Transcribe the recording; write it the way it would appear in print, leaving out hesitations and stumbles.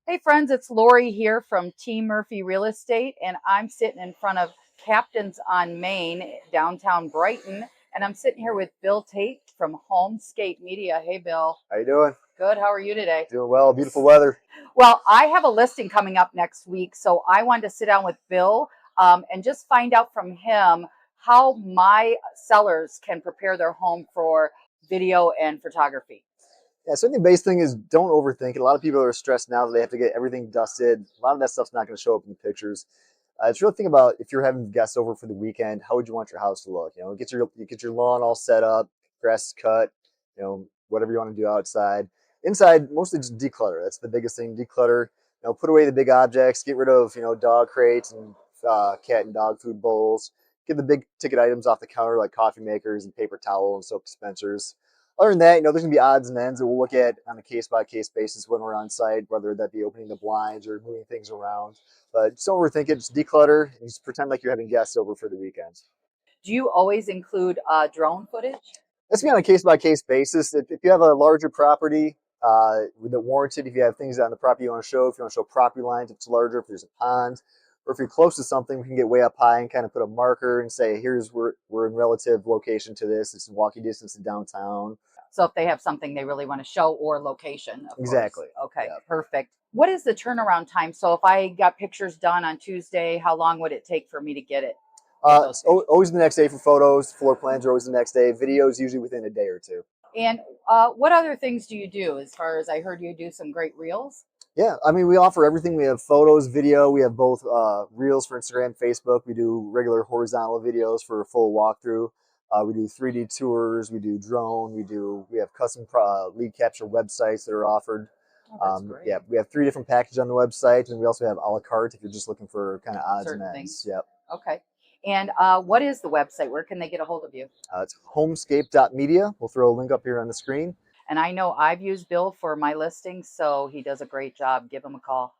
Hey friends, it's Lori here from T. Murphy Real Estate, and I'm sitting in front of Captain's on Main, downtown Brighton, and I'm sitting here with Bill Tait from Homescape Media. Hey Bill. How you doing? Good, how are you today? Doing well. Beautiful weather. Well, I have a listing coming up next week, so I wanted to sit down with Bill and just find out from him how my sellers can prepare their home for video and photography. Yeah, so I think the base thing is don't overthink it. A lot of people are stressed now that they have to get everything dusted. A lot of that stuff's not going to show up in the pictures. It's really think about if you're having guests over for the weekend, how would you want your house to look? Get your lawn all set up, grass is cut, whatever you want to do outside. Inside, mostly just declutter. That's the biggest thing. Declutter. Put away the big objects. Get rid of dog crates and cat and dog food bowls. Get the big ticket items off the counter like coffee makers and paper towel and soap dispensers. Other than that, there's gonna be odds and ends that we'll look at on a case by case basis when we're on site, whether that be opening the blinds or moving things around. But just don't overthink it. Just declutter and just pretend like you're having guests over for the weekend. Do you always include drone footage? Let's be on a case by case basis. If you have a larger property with it warranted, if you have things on the property you want to show, if you want to show property lines, if it's larger, if there's a pond, or if you're close to something, we can get way up high and kind of put a marker and say, here's where we're in relative location to this. It's in walking distance to downtown. So if they have something they really want to show or location, of Exactly. course. Okay, Yeah. perfect. What is the turnaround time? So if I got pictures done on Tuesday, how long would it take for me to get it? It's always the next day for photos. Floor plans are always the next day. Videos usually within a day or two. And what other things do you do? As far as I heard you do some great reels. Yeah, I mean, we offer everything. We have photos, video. We have both reels for Instagram, Facebook. We do regular horizontal videos for a full walkthrough. We do 3D tours. We do drone. We have custom lead capture websites that are offered. Oh, that's great. Yeah, we have 3 different packages on the website, and we also have a la carte if you're just looking for kind of odds Certain and things. ends. Yep. Okay. And what is the website? Where can they get a hold of you? It's homescape.media. We'll throw a link up here on the screen. And I know I've used Bill for my listings, so he does a great job. Give him a call.